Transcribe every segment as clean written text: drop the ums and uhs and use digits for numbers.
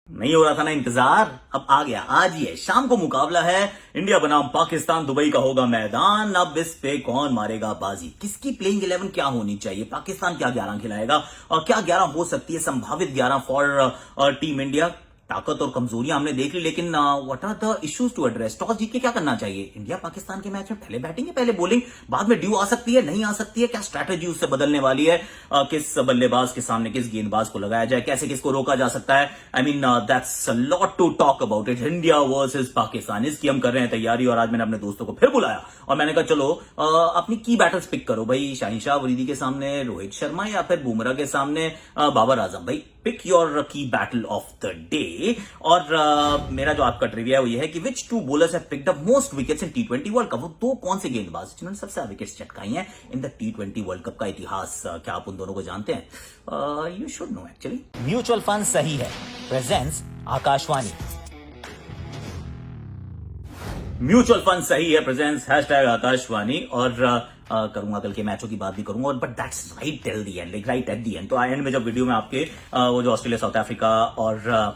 नहीं हो रहा था ना इंतजार, अब आ गया। आज ही है, शाम को मुकाबला है इंडिया बनाम पाकिस्तान, दुबई का होगा मैदान। अब इस पे कौन मारेगा बाजी, किसकी प्लेइंग 11 क्या होनी चाहिए, पाकिस्तान क्या 11 खिलाएगा और क्या 11 हो सकती है संभावित 11 फॉर टीम इंडिया। ताकत और कमजोरियां हमने देख ली, लेकिन what are the issues to address. Toss जीत के क्या करना चाहिए इंडिया पाकिस्तान के मैच में? पहले बैटिंग है पहले बॉलिंग, बाद में ड्यू आ सकती है नहीं आ सकती है, क्या स्ट्रैटेजी उससे बदलने वाली है, किस बल्लेबाज के सामने किस गेंदबाज को लगाया जाए, कैसे किसको रोका जा सकता है। I mean that's a lot to talk about it. India versus Pakistan, इसकी हम कर रहे हैं तैयारी। और आज मैंने अपने दोस्तों को फिर बुलाया और मैंने कहा चलो अपनी की बैटल्स पिक करो भाई। शाहिन अफरीदी के सामने रोहित शर्मा या फिर बुमराह के सामने बाबर आजम। भाई पिक योर की बैटल ऑफ द डे। और मेरा जो आपका ट्रिविया है वो ये है कि which two bowlers have picked up most wickets in टी20 वर्ल्ड कप। वो दो कौन से गेंदबाज जिन्होंने सबसे ज्यादा विकेट्स चटकाई हैं in the T20 world cup का इतिहास। क्या आप उन दोनों को जानते हैं? You should know actually. Mutual fund सही है प्रेजेंस आकाशवाणी। म्यूचुअल फंड सही है प्रेजेंस हैशटैग आकाशवाणी। और करूंगा कल के मैचों की बात भी करूंगा, but that's right till the end, like right at the end. तो एंड में जब वीडियो में आपके वो जो ऑस्ट्रेलिया साउथ अफ्रीका और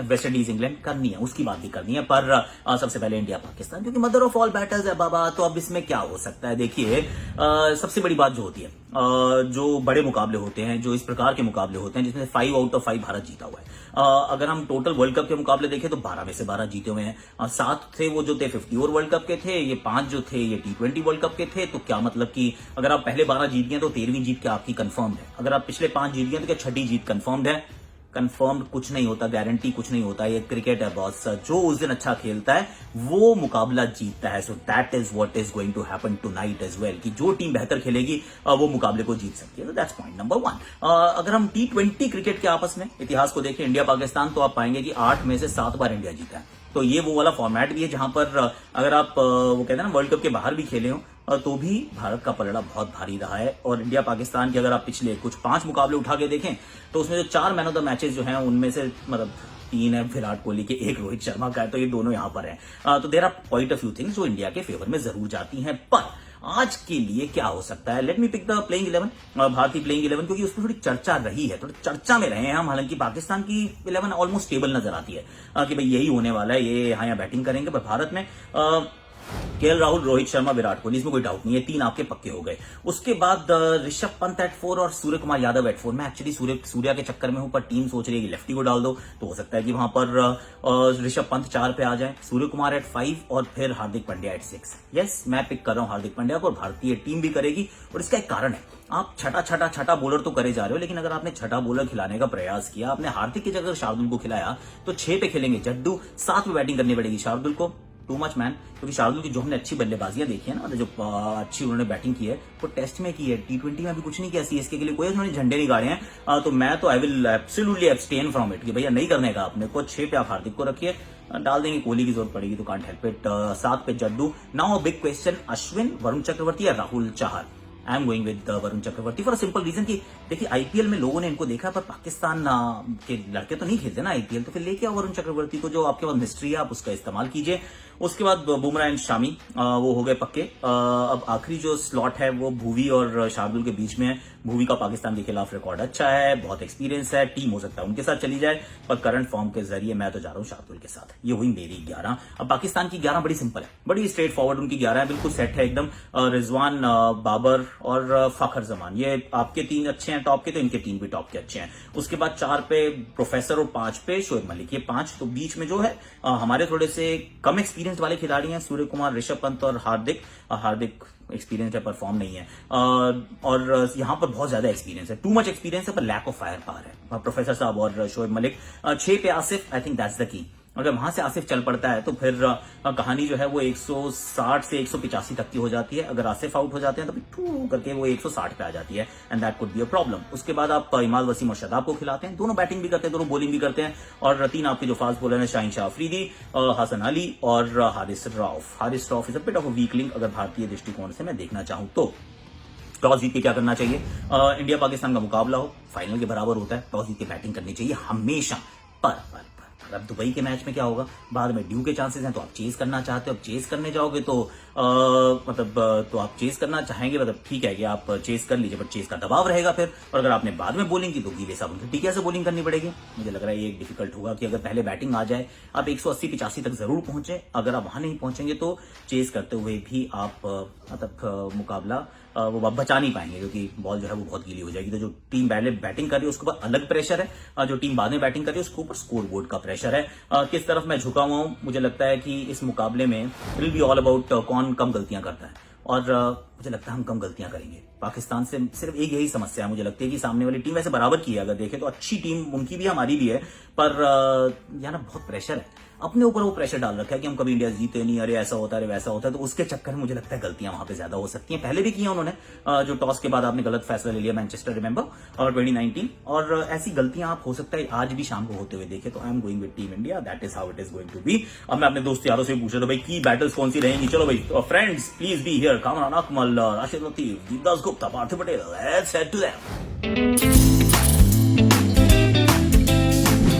वेस्ट इंडीज इंग्लैंड करनी है उसकी बात भी करनी है, पर सबसे पहले इंडिया पाकिस्तान, क्योंकि मदर ऑफ ऑल बैटल्स है बाबा। तो अब इसमें क्या हो सकता है? देखिए सबसे बड़ी बात जो होती है, जो बड़े मुकाबले होते हैं, जो इस प्रकार के मुकाबले होते हैं जिसमें 5 आउट ऑफ 5 भारत जीता हुआ है। अगर हम टोटल वर्ल्ड कप के मुकाबले देखें तो 12 में से 12 जीते हुए हैं। 7 थे वो जो थे 50 ओवर वर्ल्ड कप के थे, ये 5 जो थे ये टी20 वर्ल्ड कप के थे। तो क्या मतलब कि अगर आप पहले 12 जीत गए तो 13वीं जीत क्या आपकी कंफर्म्ड है? अगर आप पिछले 5 जीत गए तो क्या छठी जीत कंफर्म्ड है? कंफर्म्ड कुछ नहीं होता, गारंटी कुछ नहीं होता। ये क्रिकेट है बॉस, जो उस दिन अच्छा खेलता है वो मुकाबला जीतता है। So that is what is going to happen tonight as well, कि जो टीम बेहतर खेलेगी वो मुकाबले को जीत सकती है। तो दैट्स पॉइंट नंबर 1। अगर हम टी20 क्रिकेट के आपस में इतिहास को देखें इंडिया पाकिस्तान, तो आप पाएंगे कि 8 में से 7 बार इंडिया जीता है। तो ये वो वाला फॉर्मेट भी है जहां पर अगर आप वो कहते हैं ना वर्ल्ड कप के बाहर भी खेले हो तो भी भारत का पलड़ा बहुत भारी रहा है। और इंडिया पाकिस्तान के अगर आप पिछले कुछ 5 मुकाबले उठा के देखें तो उसमें जो 4 मैन ऑफ द मैचेस जो हैं उनमें से मतलब 3 है विराट कोहली के, 1 रोहित शर्मा का है, तो ये दोनों यहां पर हैं। तो there are quite a few things जो इंडिया के फेवर में जरूर जाती हैं। पर आज के लिए क्या हो सकता है? Let me pick the playing 11, भारतीय प्लेइंग 11, क्योंकि उसमें थोड़ी चर्चा रही है, थोड़ी चर्चा में रहे हैं हम। हालांकि पाकिस्तान की 11 ऑलमोस्ट स्टेबल नजर आती है कि भाई यही होने वाला है, ये यहाँ बैटिंग करेंगे। पर भारत में केएल राहुल, रोहित शर्मा, विराट कोहली, इसमें कोई डाउट नहीं है, 3 आपके पक्के हो गए। उसके बाद ऋषभ पंत एट 4 और सूर्य कुमार यादव एट 4। मैं एक्चुअली सूर्या के चक्कर में हूं, पर टीम सोच रही है कि लेफ्टी को डाल दो, तो हो सकता है कि वहां पर ऋषभ पंत 4 पे आ जाए, सूर्य कुमार एट 5 और फिर हार्दिक पांड्या एट 6। यस, मैं पिक कर रहा हूं हार्दिक पांड्या को, और भारतीय टीम भी करेगी। और इसका एक कारण है, आप छठा बॉलर तो करे जा रहे हो, लेकिन अगर आपने छठा बॉलर खिलाने का प्रयास किया, आपने हार्दिक की जगह शार्दुल को खिलाया, तो 6 पे खेलेंगे जड्डू, 7 पे बैटिंग करनी पड़ेगी शार्दुल को। टू मच मैन, क्योंकि शार्दुल की जो हमने अच्छी बल्लेबाजियां देखी है ना, जो अच्छी उन्होंने बैटिंग की है वो टेस्ट में की है, टी20 में भी कुछ नहीं किया। सीएसके के लिए कोई उन्होंने झंडे नहीं गाड़े हैं। तो मैं तो I will absolutely abstain from it कि भैया नहीं करने का आपने को। 6 पे आप हार्दिक को रखिए, डाल देंगे कोहली की जरूरत पड़ेगी तो कांट हेल्प इट। 7 पे Jaddu. Now big question, Ashwin, Varun Chakravarthy या Rahul Chahar? I am going with Varun Chakravarthy for a simple reason कि देखिए आईपीएल में लोगों ने इनको देखा, पर पाकिस्तान के लड़के तो नहीं खेलते ना आईपीएल, तो फिर लेके आओ वरुण चक्रवर्ती को, जो आपके पास मिस्ट्री है आप उसका इस्तेमाल कीजिए। उसके बाद बुमराह एंड शामी वो हो गए पक्के। अब आखिरी जो स्लॉट है वो भुवी और शार्दुल के बीच में है। भुवी का पाकिस्तान के खिलाफ रिकॉर्ड अच्छा है, बहुत एक्सपीरियंस है, टीम हो सकता है उनके साथ चली जाए, पर करंट फॉर्म के जरिए मैं तो जा रहा हूं शार्दुल के साथ। ये हुई मेरी 11। अब पाकिस्तान की 11 बड़ी सिंपल है, बड़ी स्ट्रेट फॉरवर्ड उनकी 11 है, बिल्कुल सेट है एकदम। रिजवान, बाबर और फखर जमान, ये आपके 3 अच्छे हैं टॉप के, तो इनके 3 भी टॉप के अच्छे हैं। उसके बाद 4 पे प्रोफेसर और 5 पे शोएब मलिक, ये 5। तो बीच में जो है हमारे थोड़े से कम एक्सपीरियंस वाले खिलाड़ी हैं, सूर्य कुमार, ऋषभ पंत और हार्दिक एक्सपीरियंस है पर फॉर्म नहीं है। और यहां पर बहुत ज्यादा एक्सपीरियंस है, टू मच एक्सपीरियंस है, पर लैक ऑफ फायर पावर है। प्रोफेसर साहब और शोएब मलिक। 6 पे Asif, I think that's the key. अगर वहां से आसिफ चल पड़ता है तो फिर कहानी जो है वो 160 से 185 तक की हो जाती है। अगर आसिफ आउट हो जाते हैं तो फिर टू करके वो 160 पे आ जाती है, and that could be a problem. उसके बाद आप इमाद वसीम और शदाब को खिलाते हैं, दोनों बैटिंग भी करते हैं, दोनों बॉलिंग भी करते हैं। और 3 आपके जो फास्ट बॉलर हैं शाहिन अफरीदी, हसन अली और Haris Rauf. Haris Rauf is a bit of a weak link अगर भारतीय दृष्टिकोण से मैं देखना चाहूं तो। टॉस जीत के क्या करना चाहिए? इंडिया पाकिस्तान का मुकाबला हो, फाइनल के बराबर होता है, टॉस जीत के बैटिंग करनी चाहिए हमेशा। पर और अब दुबई के मैच में क्या होगा, बाद में ड्यू के चांसेस हैं, तो आप चेज करना चाहते हो, अब चेज करने जाओगे तो तो आप चेज करना चाहेंगे, मतलब ठीक है कि आप चेज कर लीजिए, बट चेज का दबाव रहेगा फिर, और अगर आपने बाद में बॉलिंग की तो गीले साबुन की टिकिया से बॉलिंग करनी पड़ेगी। मुझे लग रहा है ये डिफिकल्ट होगा कि अगर पहले बैटिंग आ जाए, आप 180-85 तक जरूर पहुंचे, अगर आप वहां नहीं पहुंचेंगे तो चेज करते हुए भी आप मुकाबला वो आप बचा नहीं पाएंगे, क्योंकि बॉल जो है वो बहुत गीली हो जाएगी। तो जो टीम पहले बैटिंग कर रही है उसके ऊपर अलग प्रेशर है, जो टीम बाद में बैटिंग कर रही है उसके ऊपर स्कोर बोर्ड का प्रेशर है। किस तरफ मैं झुका हुआ हूं, मुझे लगता है कि इस मुकाबले में it will be all about कौन कम गलतियां करता है, और मुझे लगता है हम कम गलतियां करेंगे। पाकिस्तान से सिर्फ एक यही समस्या है, मुझे लगती है कि सामने वाली टीम वैसे बराबर की है, अगर देखें तो अच्छी टीम उनकी भी हमारी भी है, पर यार बहुत प्रेशर है, अपने ऊपर वो प्रेशर डाल रखा है कि हम कभी इंडिया जीते नहीं, अरे ऐसा होता है, अरे वैसा होता है, तो उसके चक्कर में मुझे लगता है गलतियां वहां पे ज्यादा हो सकती हैं। पहले भी किया उन्होंने, जो टॉस के बाद आपने गलत फैसला ले लिया, मैनचेस्टर रिमेंबर, और 2019, और ऐसी गलतियां आप हो सकता है आज भी शाम को होते हुए देखे। तो I am going with team India, that is how it is going to be. अब मैं अपने दोस्त यारों से पूछ रहा था भाई की बैटल्स कौन सी रहेंगी। चलो भाई friends, please be here, Kamran Akmal, Rashid Latif, Deepdas Gupta, Parthiv Patel, let's head to them.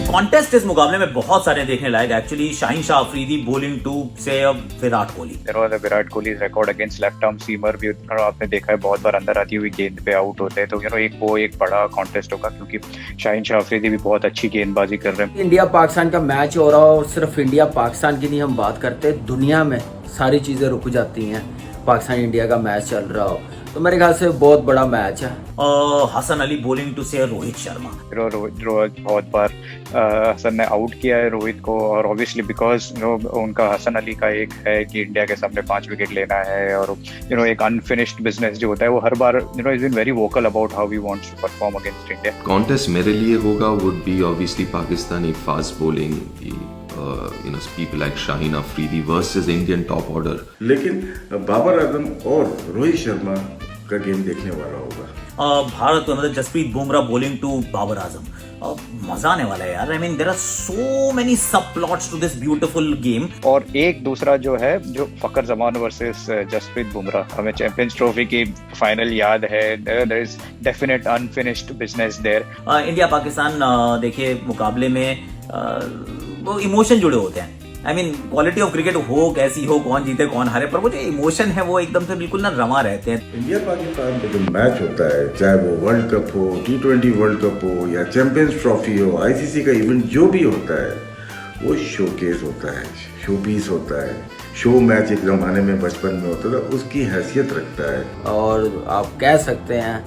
Contest इस मुकाबले में बहुत सारे देखने लायक। Actually Shaheen Shah Afridi bowling to say Virat Kohli. Virat Kohli record against left arm seamer भी आपने देखा है, बहुत बार अंदर आती हुई गेंद पे आउट होते हैं, तो एक बड़ा कॉन्टेस्ट होगा, क्योंकि शाहीन शाह अफरीदी भी बहुत अच्छी गेंदबाजी कर रहे हैं। इंडिया पाकिस्तान का मैच हो रहा हो, और सिर्फ इंडिया पाकिस्तान की नहीं हम बात करते, दुनिया में सारी चीजें रुक जाती हैं। पाकिस्तान इंडिया का मैच चल रहा हो तो मेरे ख्याल से बहुत बड़ा मैच है। हसन अली बॉलिंग टू से रोहित शर्मा। रोहित बहुत बार हसन ने आउट किया है रोहित को, और ऑब्वियसली बिकॉज उनका हसन अली का एक है कि इंडिया के सामने 5 विकेट लेना है, और एक अनफिनिश्ड बिजनेस जो होता है वो हर बार is been very vocal about how we wants to perform against India. Contest मेरे लिए होगा would be obviously Pakistani fast bowling, people like Shaheen Afridi versus Indian top order. लेकिन बाबर आजम और रोहित शर्मा का गेम देखने वाला होगा। भारत मतलब जसप्रीत बुमराह बॉलिंग टू बाबर आजम, मजा आने वाला है यार। I mean there are so many sub plots to this beautiful game. और एक दूसरा जो है, जो फकर जमान वर्सेस जसप्रीत बुमराह, हमें चैंपियंस ट्रॉफी की फाइनल याद है, there is definite unfinished business there. India Pakistan देखिए मुकाबले में वो इमोशन जुड़े होते हैं। I mean quality of cricket हो कैसी हो, कौन जीते कौन हारे, पर वो जो इमोशन है वो एकदम से बिल्कुल ना रमा रहते हैं। इंडिया पाकिस्तान में जो मैच होता है, चाहे वो वर्ल्ड कप हो, T20 वर्ल्ड कप हो, या चैंपियंस ट्रॉफी हो, ICC का इवेंट जो भी होता है, वो शोकेस होता है, शोपीस होता है। शो मैच एक जमाने में बचपन में होता था, उसकी हैसियत रखता है। और आप कह सकते हैं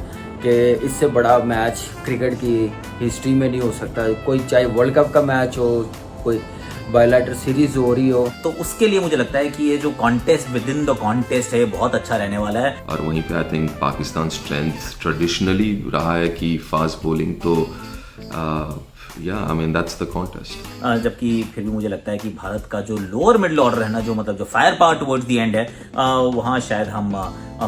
कि इससे बड़ा मैच क्रिकेट की हिस्ट्री में नहीं हो सकता। कोई चाहे वर्ल्ड कप का मैच हो, कोई बायलैटर सीरीज हो रही हो, तो उसके लिए मुझे लगता है कि ये जो contest with in the contest है बहुत अच्छा रहने वाला है। और वहीं पे I think Pakistan strength traditionally रहा है कि फास्ट बॉलिंग, तो या आई मीन दैट्स द कॉन्टेस्ट। जबकि फिर भी मुझे लगता है कि भारत का जो लोअर मिडिल ऑर्डर है ना, जो मतलब जो fire power towards the end है, वहां शायद हम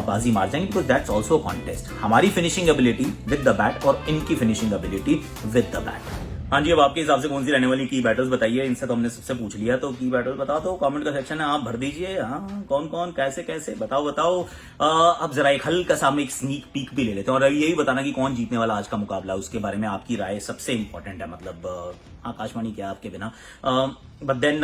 बाजी मार जाएंगे, बिकॉज दैट्स ऑल्सो कॉन्टेस्ट। हमारी finishing ability with the bat और इनकी finishing ability with the bat. हाँ जी, अब आपके हिसाब से कौन सी रहने वाली की बैटल्स बताइए। इनसे तो हमने सबसे पूछ लिया, तो की बैटल्स बता दो, कमेंट का सेक्शन है, आप भर दीजिए। हाँ, कौन कौन कैसे कैसे बताओ। अब जरा एक हल्का सा हम एक स्नीक पीक भी ले लेते हैं, और यही बताना कि कौन जीतने वाला आज का मुकाबला, उसके बारे में आपकी राय सबसे इंपॉर्टेंट है। मतलब आकाशवाणी क्या आपके बिना, बट देन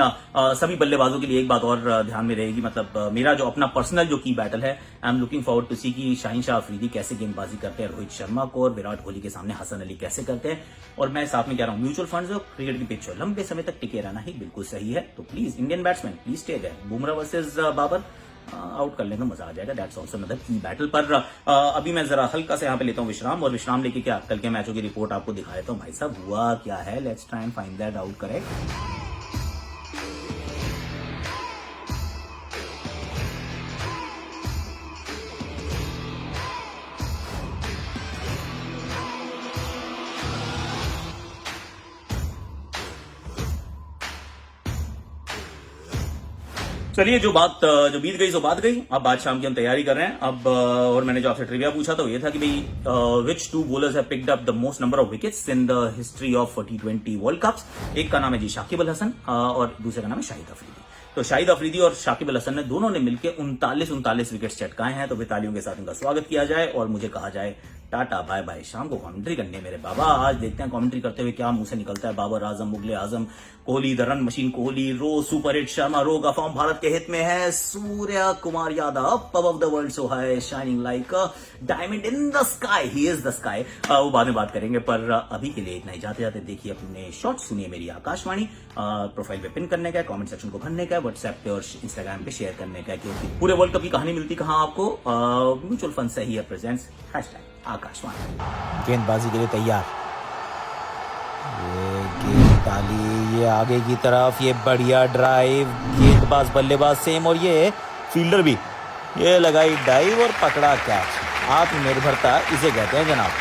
सभी बल्लेबाजों के लिए एक बात और ध्यान में रहेगी। मतलब मेरा जो अपना पर्सनल जो की बैटल है, I am looking forward to see कि शाहीन शाह अफरीदी कैसे गेंदबाजी करते हैं रोहित शर्मा को, और विराट कोहली के सामने हसन अली कैसे करते हैं। और मैं साथ में कह रहा हूँ, म्यूचुअल फंड्स और क्रिकेट की पिच लंबे समय तक टिके रहना ही बिल्कुल सही है। तो please Indian batsman please stay there. Bumrah versus Babar out कर लेंगे, मजा आ जाएगा। That's also another key battle. पर अभी मैं जरा हल्का से यहाँ पे लेता हूँ विश्राम, और विश्राम लेके क्या कल के मैचों की रिपोर्ट आपको दिखा देता हूँ। भाई साहब हुआ क्या है, let's try and find that out correct. चलिए, जो बीत गई सो बात गई। अब आज शाम की हम तैयारी कर रहे हैं। अब और मैंने जो आपसे ट्रिविया पूछा था वो ये था कि भाई विच 2 bowlers have picked up the most number of wickets in the history of T20 world cups. एक का नाम है जी शाकिब अल हसन, और दूसरे का नाम है शाहिद अफरीदी। तो शाहिद अफरीदी और शाकिब अल हसन ने दोनों ने मिलकर 39 विकेट्स चटकाए हैं। तो तालियों के साथ उनका स्वागत किया जाए और मुझे कहा जाए टाटा बाय बाय। शाम को कमेंट्री करने मेरे बाबा। आज देखते हैं कमेंट्री करते हुए क्या मुंह से निकलता है। Babar Azam, Mughle Azam, Kohli the run machine Kohli, रोज सुपर हिट, शर्मा रो का फॉर्म भारत के हित में है, Surya Kumar Yadav above the world so high shining like diamond in the sky, he is the sky. वो बाद में बात करेंगे, पर अभी के लिए इतना ही। जाते जाते देखिए अपने शॉर्ट्स, सुनिए मेरी आकाशवाणी। प्रोफाइल पे पिन करने का, कमेंट सेक्शन को भरने का, व्हाट्सएप पे और इंस्टाग्राम पे शेयर करने का, क्योंकि पूरे वर्ल्ड कप की कहानी मिलती कहां आपको? म्यूचुअल फंड से ही प्रेजेंट्स #आकाशवाणी। गेंदबाजी के लिए तैयार, ये गेंद डाली, ये आगे की तरफ, ये बढ़िया ड्राइव, गेंदबाज बल्लेबाज सेम, और ये फील्डर भी, ये लगाई डाइव और पकड़ा कैच। आत्मनिर्भरता इसे कहते हैं जनाब।